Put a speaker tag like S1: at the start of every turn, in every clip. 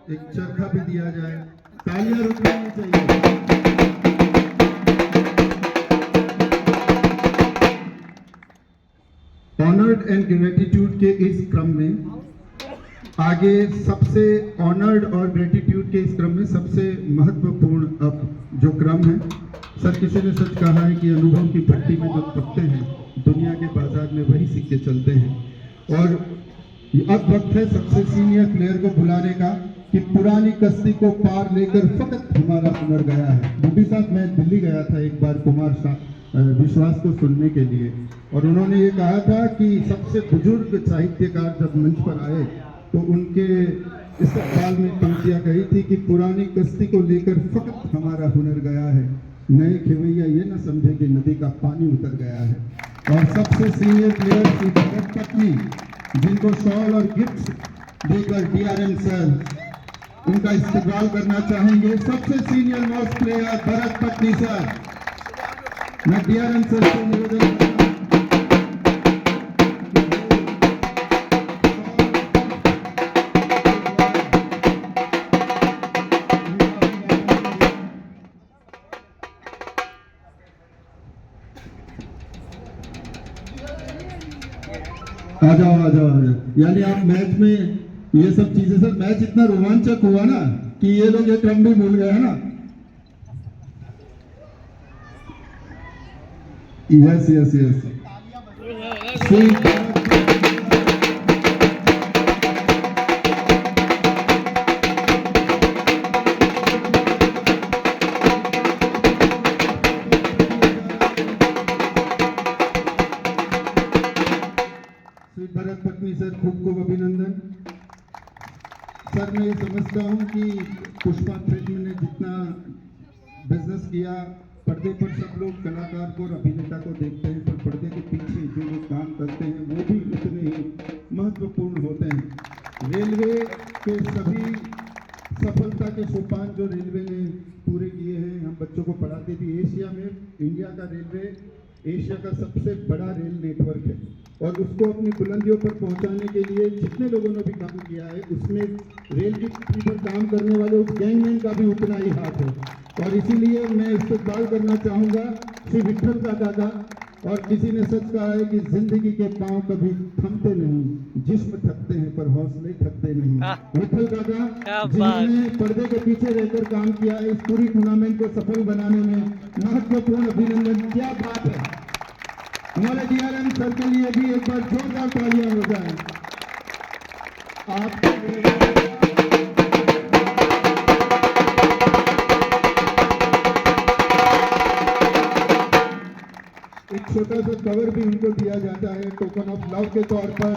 S1: एक चरखा भी दिया जाए, तालियां रुकनी चाहिए। ऑनर्ड एंड ग्रेटिट्यूड के इस क्रम में आगे सबसे ऑनर्ड और ग्रेटिट्यूड के इस क्रम में सबसे महत्वपूर्ण अब जो क्रम है, सर किसी ने सच कहा है कि अनुभव की भट्टी में जो तपते हैं दुनिया के बाजार में वही सिक्के चलते हैं। और अब वक्त है सबसे सीनियर प्लेयर को बुलाने का कि पुरानी कश्ती को पार लेकर फकत हमारा हुनर गया है। बूढ़ी साहब, मैं दिल्ली गया था एक बार कुमार विश्वास को सुनने के लिए, और उन्होंने ये कहा था कि सबसे बुजुर्ग साहित्यकार जब मंच पर आए तो उनके इस्तकबाल में पंक्तियां कही थी कि पुरानी कश्ती को लेकर फकत हमारा हुनर गया है, नए खेवैया ये न समझे कि नदी का पानी उतर गया है। और सबसे सीनियर प्लेयर की भरत पत्नी, जिनको शॉल और गिफ्ट देकर डीआरएम सर उनका इस्तकबाल करना चाहेंगे। सबसे सीनियर मोस्ट प्लेयर भरत पत्नी सर, मैं डीआरएम सर से निवेदन आ जाओ। यानी आप मैच में ये सब चीजें, सर मैच इतना रोमांचक हुआ ना कि ये लोग ये क्रम भी भूल गए है ना। यस भरत पत्नी सर, खूब अभिनंदन। सर मैं ये समझता हूँ कि पुष्पा फिल्म ने जितना बिजनेस किया, पर्दे पर सब लोग कलाकार को और अभिनेता को देखते हैं, पर पर्दे के पीछे जो लोग काम करते हैं वो भी उतने ही महत्वपूर्ण होते हैं। रेलवे के सभी सफलता के सोपान जो रेलवे ने पूरे किए हैं, हम बच्चों को पढ़ाते भी। एशिया में इंडिया का रेलवे एशिया का सबसे बड़ा रेल नेटवर्क है, और उसको अपनी बुलंदियों पर पहुंचाने के लिए जितने लोगों ने भी काम किया है उसमें रेल की पटरी पर काम करने वाले उस गैंगमैन का भी उतना ही हाथ है। और इसीलिए मैं इस्तकबाल करना चाहूँगा श्री विठल काका का। और किसी ने सच कहा है कि जिंदगी के पांव कभी थमते नहीं, जिस्म थकते हैं पर हौसले थकते नहीं। विठल काका जिन्होंने पर्दे के पीछे रहकर काम किया है, इस पूरी टूर्नामेंट को सफल बनाने में महत्वपूर्ण अभिनंदन। क्या बात है। हमारे डीआरएम सर के लिए भी एक बार जोरदार तालियां हो जाए। एक छोटा सा कवर भी उनको दिया जाता है टोकन ऑफ लव के तौर पर।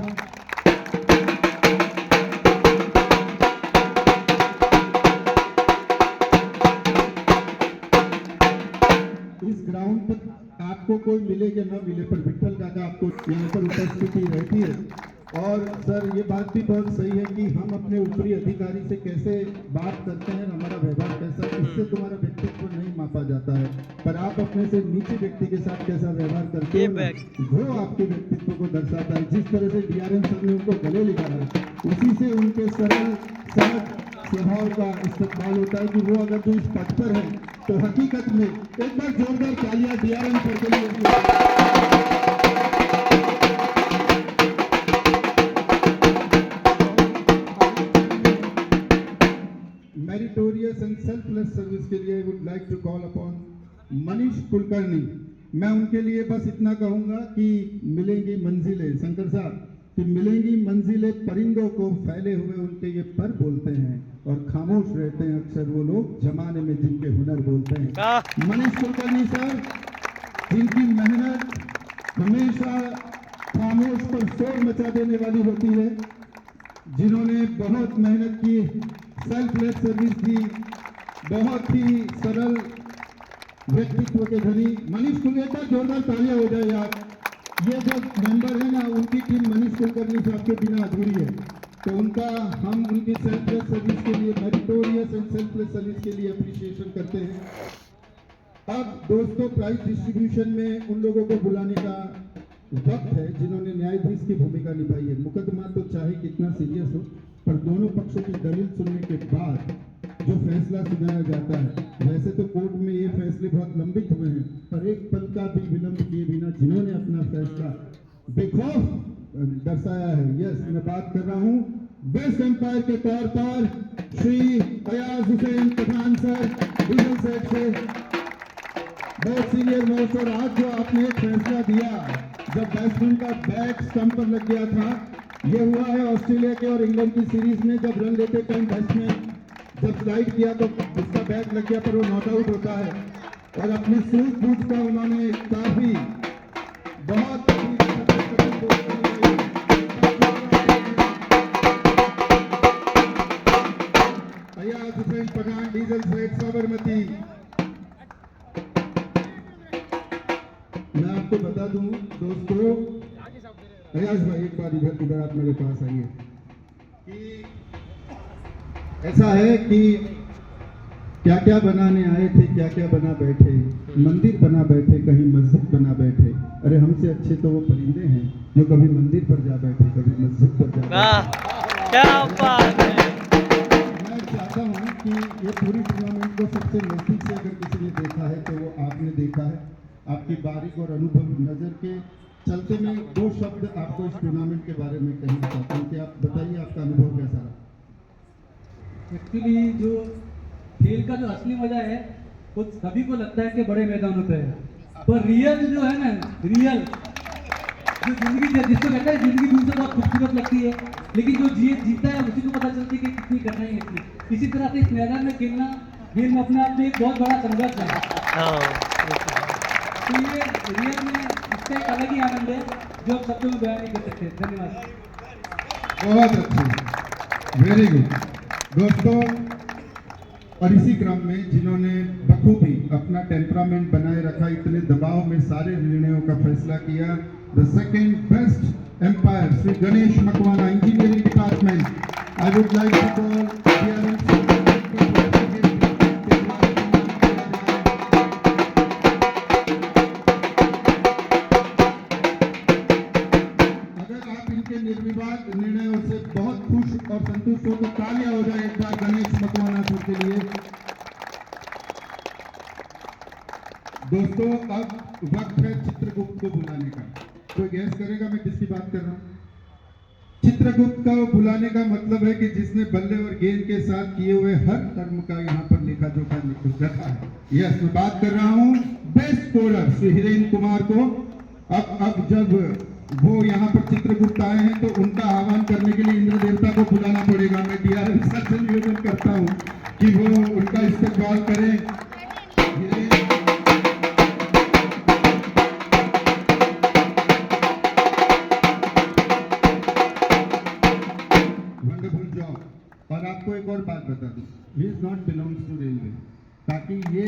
S1: इस ग्राउंड पर आपको कोई मिले कि न मिले, पर विठल काका आपको यहाँ पर उपस्थिति रहती है। और सर ये बात भी बहुत सही है कि हम अपने ऊपरी अधिकारी से कैसे बात करते हैं, हमारा व्यवहार कैसा है, इससे तुम्हारा व्यक्तित्व नहीं मापा जाता है, पर आप अपने से नीचे व्यक्ति के साथ कैसा व्यवहार करते हो वो आपके व्यक्तित्व को दर्शाता है। जिस तरह से डीआरएम सर ने उनको गले लिखा है, उसी से उनके सरल सहज स्वभाव का इस्तेमाल होता है कि वो अगर जो इस पद पर है तो हकीकत में एक बार जोरदार तालियां डीआरएम सर के लिए। मेरिटोरियस एंड सेल्फलेस सर्विस के लिए I would like to call upon Manish Kulkarni. मैं उनके लिए बस इतना कहूंगा कि मिलेंगी मंजिलें, शंकर साहब, कि मिलेंगी मंजिलें परिंदों को फैले हुए उनके ये पर बोलते हैं, और खामोश रहते हैं अक्सर वो लोग जमाने में जिनके हुनर बोलते हैं। मनीष कुलकर्णी सर, जिनकी मेहनत हमेशा खामोश पर शोर मचा देने वाली होती है, जिन्होंने बहुत मेहनत की, सेल्फलेस सर्विस दी, बहुत ही सरल व्यक्तित्व के धनी मनीष कुलकर्णी। जोरदार तालियां हो जाए यार। ये जो मेंबर है ना, उनकी टीम मनीष कुलकर्णी साहब के बिना अधूरी है, तो उनका हम उनकी सेल्फलेस सर्विस के लिए, मेरिटोरियस एंड सेल्फलेस सर्विस के लिए अप्रिशिएशन करते हैं। अब दोस्तों, प्राइज डिस्ट्रीब्यूशन में उन लोगों को बुलाने का वक्त है जिन्होंने न्यायाधीश की भूमिका निभाई है। मुकदमा तो चाहे कितना सीरियस हो, पर दोनों पक्षों की दलील सुनने के बाद जो फैसला सुनाया जाता है। वैसे तो कोर्ट में ये फैसले बहुत लंबित हुए हैं, पर एक पल का भी विलंब किए बिना जिन्होंने अपना फैसला बेखौफ दर्शाया है, यस, मैं बात कर रहा हूँ बेस्ट एम्पायर के तौर पर Shri Ayaz Hussain Pathan sir, diesel set से बहुत सीनियर मोस्ट। और आज जो आपने एक फैसला दिया, जब बैट्समैन का बैट स्टंप पर लग गया था, ये हुआ है ऑस्ट्रेलिया के और इंग्लैंड की सीरीज में, जब रन लेते टाइम बैट्समैन जब स्लाइड किया तो उसका बैट लग गया पर वो नॉट आउट होता है। और अपनी सूझबूझ का उन्होंने काफी बहुत अयाज हुसैन पठान, डीजल सेट, साबरमती। मैं आपको बता दूं दोस्तों, अयाज भाई एक बार इधर आप मेरे पास आइए, कि ऐसा है कि क्या क्या बनाने आए थे, क्या क्या बना बैठे, मंदिर बना बैठे, कहीं मस्जिद बना बैठे। अरे हमसे अच्छे तो वो परिंदे हैं जो कभी मंदिर पर जा बैठे, कभी मस्जिद पर जा बैठे।
S2: क्या बात है।
S1: मैं चाहता हूँ कि ये पूरी टूर्नामेंट को सबसे नजदीक से अगर किसी ने देखा है तो वो आपने देखा है। आपकी बारीक और अनुभव नजर के चलते में दो शब्द आपको इस टूर्नामेंट के बारे में कहना चाहता हूँ कि आप बताइए आपका अनुभव कैसा रहा।
S3: एक्चुअली जो खेल का जो असली मजा है वो सभी को लगता है कि बड़े मैदानों पे है, पर रियल जो है ना, रियल जो जिंदगी जिसको कहता है जिंदगी दूर से बहुत खूबसूरत लगती है, लेकिन जो जीता है उसी को पता चलती है कि कितनी कठिनाई है। इसी तरह से इस मैदान में खेलना खेल में अपने आप में एक बहुत बड़ा संघर्ष है। तो ये रियल में इसका एक अलग ही आनंद है जो आप शब्दों में बयान नहीं कर सकते। धन्यवाद।
S1: बहुत अच्छे, वेरी गुड दोस्तों। और इसी क्रम में जिन्होंने बखूबी अपना टेम्परामेंट बनाए रखा, इतने दबाव में सारे निर्णयों का फैसला किया, the second best umpire Shri Ganesh Makwana, engineering department. I would like to call निर्विवाद निर्णयों से बहुत खुश और संतुष्ट हो तो तालियां हो जाए एक बार गणेश मकवाना सर के लिए। दोस्तों अब वक्त है चित्रगुप्त को बुलाने का। कोई गैस करेगा मैं किसकी बात कर रहा हूं? चित्रगुप्त को बुलाने का मतलब है कि जिसने बल्ले और गेंद के साथ किए हुए हर कर्म का यहाँ पर लेखा जोखा रखा है। यस, मैं बात कर रहा हूँ बेस्ट स्कोरर श्री हिरेन कुमार को। अब जब वो यहाँ पर चित्रगुप्त आए हैं तो उनका आह्वान करने के लिए इंद्र देवता को बुलाना पड़ेगा। मैं डीआरएम सर से निवेदन करता हूँ कि वो उनका इस्तेमाल करें। Wonderful job. और आपको एक और बात बता दूं, he is not belongs to railway, ताकि ये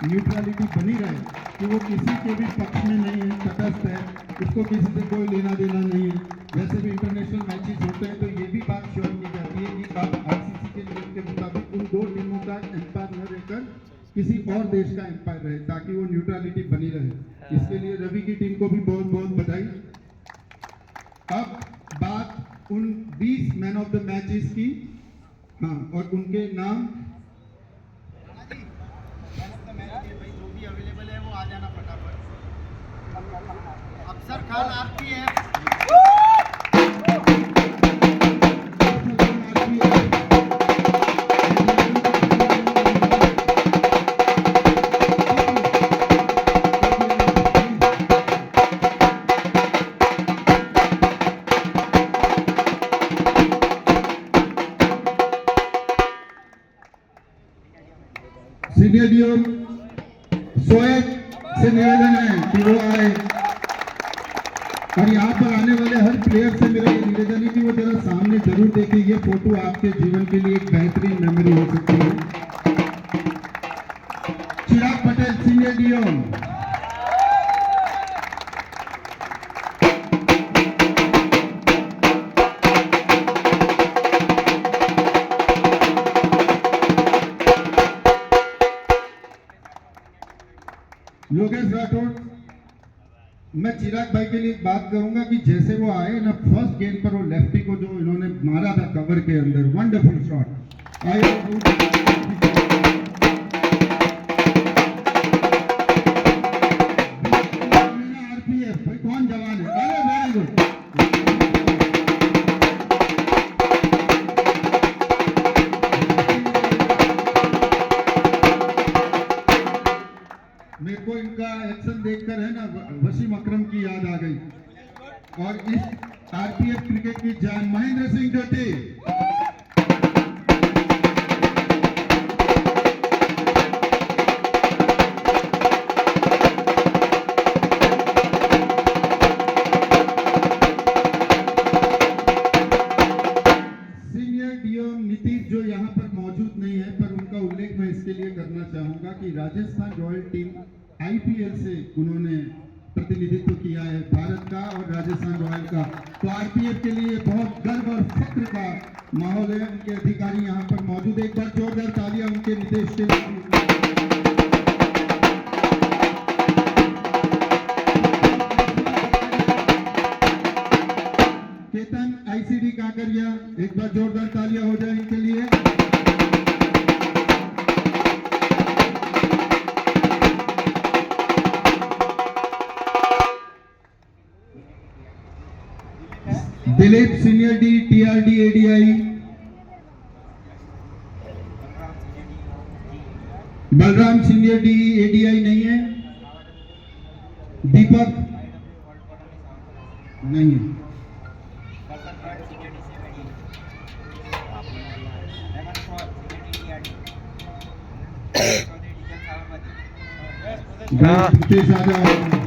S1: न्यूट्रलिटी बनी रहे कि वो किसी के भी पक्ष में नहीं है, तटस्थ है, उसको किसी से कोई लेना देना नहीं है। वैसे भी इंटरनेशनल मैचेस होते हैं तो ये भी बात श्योर की जाती है कि आप आईसीसी के नियम के मुताबिक उन दो टीमों का एम्पायर न रहकर किसी और देश का एम्पायर रहे, ताकि वो न्यूट्रलिटी बनी रहे। इसके लिए रवि की टीम को भी बहुत बहुत बधाई। अब बात उन 20 मैन ऑफ द मैचेस की, हाँ, और उनके नाम
S4: जो भी अवेलेबल है वो आ जाना फटाफट। अफसर खान आपकी है।
S1: सीनियर डीओ सोएब से निवेदन है कि वो आए, और यहाँ पर आने वाले हर प्लेयर से मेरा ये निवेदन है कि वो जरा सामने जरूर देखें। ये फोटो आपके जीवन के लिए एक बेहतरीन मेमोरी हो सकती है। चिराग पटेल सीनियर डीओ, योगेश राठौर मैं चिराग भाई के लिए एक बात करूंगा कि जैसे वो आए ना फर्स्ट गेंद पर वो लेफ्टी को जो इन्होंने मारा था कवर के अंदर, वंडरफुल शॉट आरपीएफ भाई कौन जवान है, अरे वेरी गुड। मेरे को इनका एक्शन देखकर है ना वसीम अकरम की याद आ गई, और इस आरपीएफ क्रिकेट की जान महेंद्र सिंह जोटी। सीनियर डीएम नीतीश जो यहाँ पर मौजूद नहीं है, पर उनका उल्लेख मैं इसके लिए करना चाहूंगा कि राजस्थान रॉयल टीम आईपीएल से उन्होंने प्रतिनिधित्व किया है भारत का और राजस्थान रॉयल का, तो आरपीएफ के लिए बहुत गर्व और फख्र का माहौल है। उनके अधिकारी यहाँ पर मौजूद है, एक बार जोरदार तालियां उनके निर्देश के लिए। केतन आईसीडी काकरिया, एक बार जोरदार तालियां हो जाए इनके लिए। Dilip senior D TRD ADI, Balram senior D ADI नहीं है, दीपक नहीं है, तेज आ जाओ।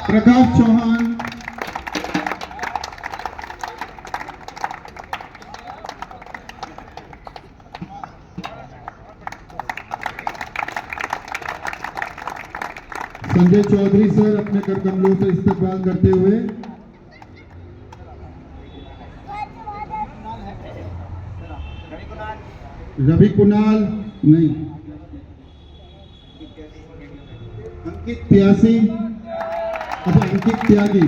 S1: प्रकाश चौहान, संजय चौधरी सर अपने कर कमलों से इस्तेमाल करते हुए, रवि कुणाल नहीं, अंकित त्यासी, अच्छा अंकित त्यागी,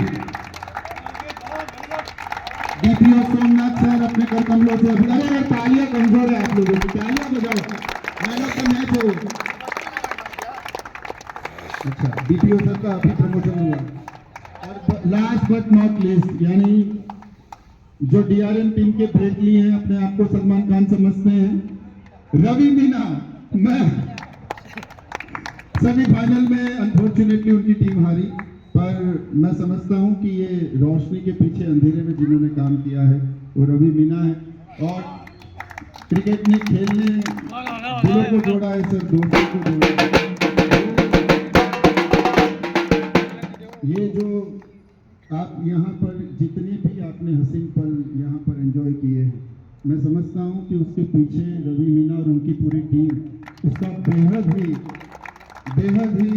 S1: डीपीओ सोमनाथ सर अपने कर कमलों से। अरे तालियां कमजोर है आप लोगों की, तालियां बजाओ, मैन ऑफ द मैच हो। अच्छा डीपीओ सर का अभी प्रमोशन हुआ। और लास्ट बट नॉट लीस्ट, यानी जो डीआरएम टीम के फ्रेंडली हैं, अपने आप को सलमान खान समझते हैं, रवि मीना। मैं सेमीफाइनल में अनफॉर्चुनेटली उनकी टीम हारी, पर मैं समझता हूं कि ये रोशनी के पीछे अंधेरे में जिन्होंने काम किया है वो रवि मीना है। और क्रिकेट ने खेलने दिलों को जोड़ा है सर, दोस्तों को जोड़ा है। ये जो आप यहाँ पर जितने भी आपने हसीन पल यहाँ पर एंजॉय किए हैं, मैं समझता हूँ कि उसके पीछे रवि मीना और उनकी पूरी टीम उसका बेहद ही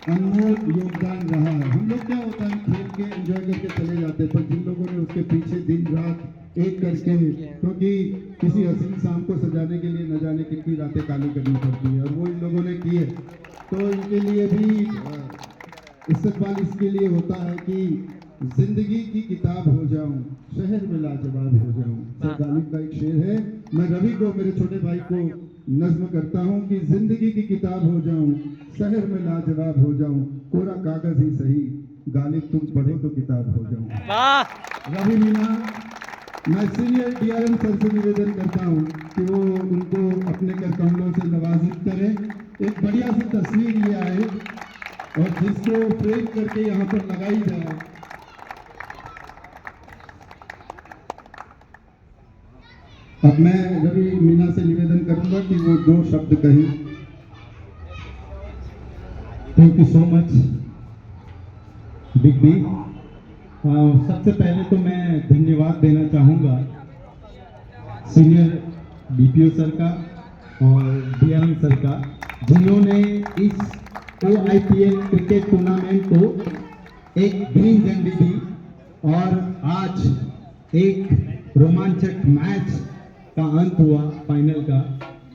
S1: अनमोल योगदान रहा है। हम लोग क्या होता है खेल के एंजॉय करके चले जाते हैं, पर जिन लोगों ने उसके पीछे दिन रात एक करके, क्योंकि किसी हसीन शाम को सजाने के लिए न जाने कितनी रातें काली करनी पड़ती है, और वो इन लोगों ने की है, तो इनके लिए भी इस्तेमाल इसके लिए होता है कि जिंदगी की किताब हो जाऊं, शहर में लाजवाब हो जाऊं। सर गालिब का एक शेर है, मैं रवि को, मेरे छोटे भाई को नज्म करता हूं कि जिंदगी की किताब हो जाऊं, शहर में लाजवाब हो जाऊं, कोरा कागज ही सही, गालिब तुम पढ़ो तो किताब हो जाऊं। रवि मीना, मैं सीनियर डीआरएम सर से निवेदन करता हूं कि वो उनको अपने कर कमलों से नवाजिश करें, एक बढ़िया सी तस्वीर ले आए और जिसको फ्रेम करके यहाँ पर लगाई जाए। अब मैं रवि मीना से निवेदन करूंगा कि वो 2 शब्द कहें।
S2: Thank you so much big B. सबसे पहले तो मैं धन्यवाद देना चाहूँगा सीनियर बीपीओ सर का और डीआरएम सर का, जिन्होंने इस OIPL क्रिकेट टूर्नामेंट को एक ग्रीन झंडी दी और आज एक रोमांचक मैच का अंत हुआ फाइनल का।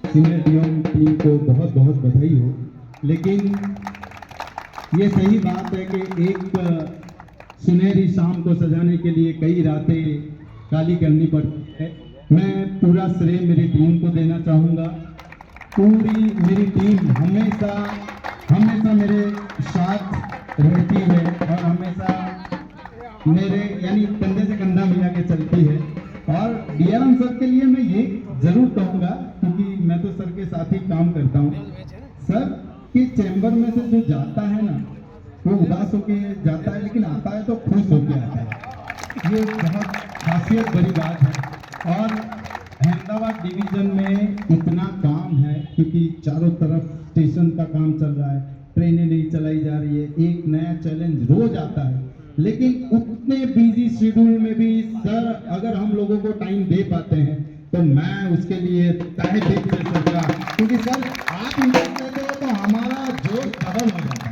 S2: सीनियर डीएम टीम को बहुत बहुत बधाई हो। लेकिन ये सही बात है कि एक सुनहरी शाम को सजाने के लिए कई रातें काली करनी पड़ती है। मैं पूरा श्रेय मेरी टीम को देना चाहूँगा। पूरी मेरी टीम हमेशा हमेशा मेरे साथ रहती है और हमेशा मेरे यानी कंधे से कंधा मिला के चलती है। और डीआरएम सर के लिए मैं ये जरूर कहूँगा, क्योंकि मैं तो सर के साथ ही काम करता हूँ, सर के चैम्बर में से जो जाता है ना, वो उदास होके जाता है, लेकिन आता है तो खुश होके आता है। ये बहुत खासियत बड़ी बात है। और अहमदाबाद डिवीजन में इतना काम है, क्योंकि चारों तरफ स्टेशन का काम चल रहा है, ट्रेनें नहीं चलाई जा रही है, एक नया चैलेंज रोज आता है। लेकिन उतने बिजी शेड्यूल में भी सर अगर हम लोगों को टाइम दे पाते हैं तो मैं उसके लिए तहे दिल से सर का, क्योंकि सर आप इन्वेस्ट करते हो तो हमारा जोश डबल हो जाता है।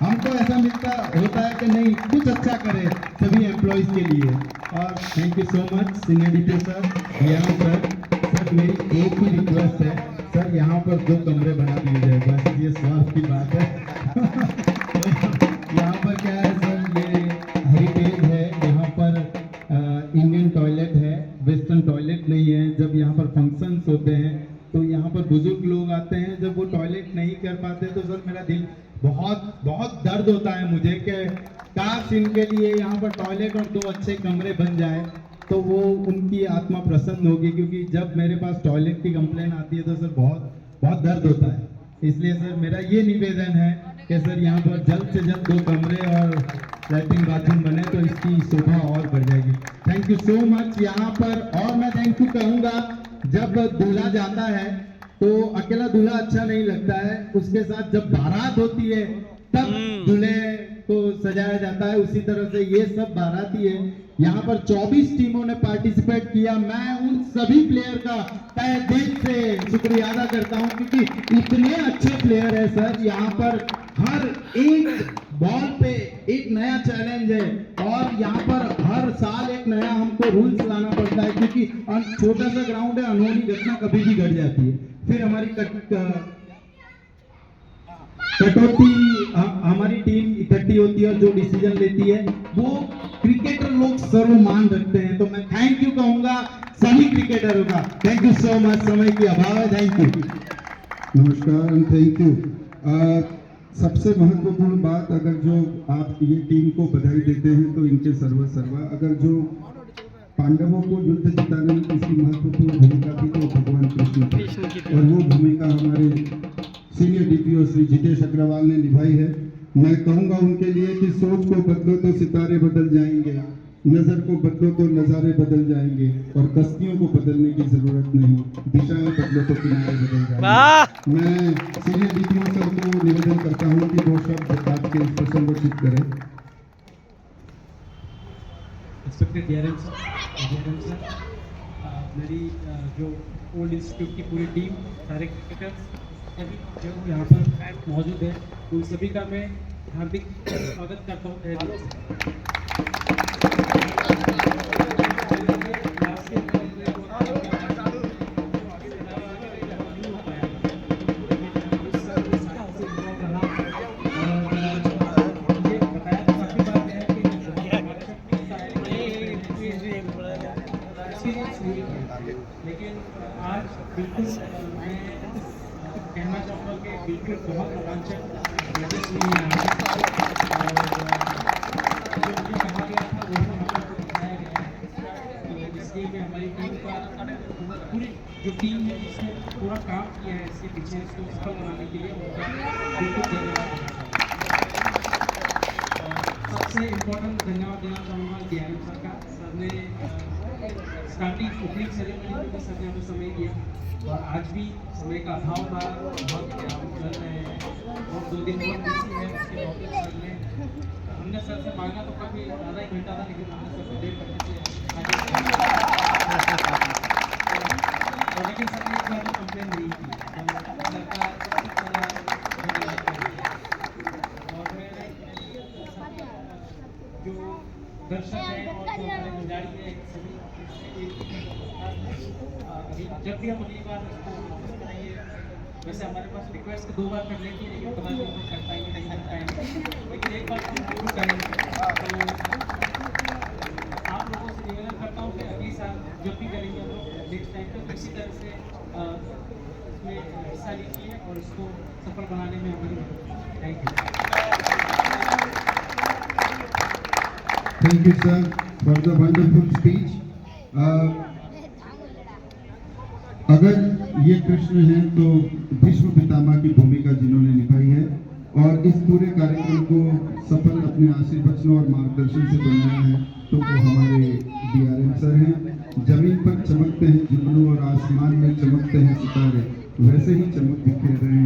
S2: हमको ऐसा मिलता होता है कि नहीं कुछ अच्छा करे सभी एम्प्लॉयज के लिए। और thank you so much senior DPO sir, DRM sir. Sir मेरी एक ही रिक्वेस्ट है सर, यहाँ पर 2 कमरे बना दिए जाए, बस ये स्वार्थ की बात है। यहाँ पर क्या है सर, ये हेरिटेज है, यहाँ पर इंडियन टॉयलेट है, वेस्टर्न टॉयलेट नहीं है। जब यहाँ पर फंक्शंस होते हैं तो यहाँ पर बुजुर्ग लोग आते हैं, जब वो टॉयलेट नहीं कर पाते तो सर मेरा दिल बहुत बहुत दर्द होता है मुझे कि काश इनके लिए यहाँ पर टॉयलेट और 2 अच्छे कमरे बन जाए तो वो उनकी आत्मा प्रसन्न होगी। क्योंकि जब मेरे पास टॉयलेट की कंप्लेन आती है तो सर बहुत बहुत दर्द होता है। इसलिए सर मेरा ये निवेदन है कि सर यहाँ पर जल्द से जल्द 2 कमरे और लैट्रिन बाथरूम बने तो इसकी शोभा और बढ़ जाएगी। Thank you so much. यहाँ पर और मैं थैंक यू कहूँगा, जब दूल्हा जाता है तो अकेला दूल्हा अच्छा नहीं लगता है, उसके साथ जब बारात होती है तब दूल्हे को सजाया जाता है। उसी तरह से ये सब बाराती है। यहाँ पर 24 टीमों ने पार्टिसिपेट किया। मैं उन सभी प्लेयर का तहे दिल से शुक्रिया अदा करता हूँ, क्योंकि इतने अच्छे प्लेयर है सर। यहाँ पर हर एक बॉल पे एक नया चैलेंज है और यहाँ पर हर साल एक नया हमको रूल्स लाना पड़ता है, क्योंकि छोटा सा ग्राउंड है, अनहोनी घटना कभी भी घट जाती है। फिर हमारी टीम इकट्ठी होती है और जो डिसीजन लेती है वो क्रिकेटर लोग सर्वमान रखते हैं। तो मैं थैंक यू कहूंगा सभी क्रिकेटरों का। Thank you so much. समय की अभाव है। Thank you.
S1: नमस्कार एंड थैंक यू। सबसे महत्वपूर्ण बात, अगर जो आप ये टीम को बधाई देते हैं तो इनके सर्वा अगर जो पांडवों को युद्ध जिताने में किसी महत्वपूर्ण भूमिका थी तो भगवान कृष्ण थी, और वो भूमिका हमारे सीनियर डीपीओ श्री जितेश अग्रवाल ने निभाई है। मैं कहूँगा उनके लिए कि सोच को बदलो तो सितारे बदल जाएंगे, नजर को बदलो तो नज़ारे बदल जाएंगे, और कश्तियों को बदलने की जरूरत नहीं, दिशाएं बदलो तो किनारे बदल जाएंगे। मैं सीनियर डीपीओ सर को निवेदन करता हूँ कि 2 शब्द आज के इस पर संबोधित करें।
S3: रिस्पेक्टेड डीआरएम सर, मेरी जो ओल्ड इंस्टीट्यूट की पूरी टीम, सारे क्रिकेटर्स सभी जो यहाँ पर मौजूद है, उन सभी का मैं हार्दिक स्वागत करता हूँ। लेकिन आज बिल्कुल मैं कहना चाहूँगा कि बिल्कुल बहुत रोमांचक मैचेस हुई हैं और जो मुझे कहा गया था वो हम लोगों को दिखाया गया है। तो इसलिए मैं हमारी टीम का पूरी जो टीम है जिसने पूरा काम किया है इसके पीछे इसको सफल बनाने के लिए उनका बिल्कुल धन्यवाद। सबसे इम्पोर्टेंट धन्यवाद देना चाहूँगा डीआरएम सर का। सर ने स्टार्टिंग ओपनिंग सेरेमनी में सर ने हमें समय दिया और आज भी समय का अभाव था, बहुत हम चल रहे हैं और 2 दिन बहुत बिजी है। उसके बावजूद सर ने हमने सर से मांगा तो काफ़ी आधा 1 घंटा था, लेकिन हमने सर से 1.5 घंटे से
S5: लेकिन सबने इस बार कंप्लेन नहीं की तो लड़का और मेरे जो दर्शक हैं और जो हमारे पुजारी हैं अभी जब भी हम अगली बार इसको करेंगे, वैसे हमारे पास रिक्वेस्ट 2 बार कर लेंगे लेकिन पता नहीं हम कर पाएंगे नहीं कर पाएंगे, लेकिन एक बार हम जरूर करेंगे। तो आप लोगों से निवेदन करता हूँ कि अगली साल जब भी करेंगे हम लोग नेक्स्ट टाइम पे इसी तरह से इसमें हिस्सा लीजिए और इसको सफल बनाने में हमारी thank you.
S1: Thank you, sir, for the wonderful speech. अगर ये कृष्ण हैं तो भीष्म पितामह की भूमिका जिन्होंने निभाई है और इस पूरे कार्यक्रम को सफल अपने आशीर्वचनों और मार्गदर्शन से बनाया है तो वो हमारे DRM सर हैं। जमीन पर चमकते हैं जुगनू और आसमान में चमकते हैं सितारे, वैसे ही चमक बिखेर रहे हैं।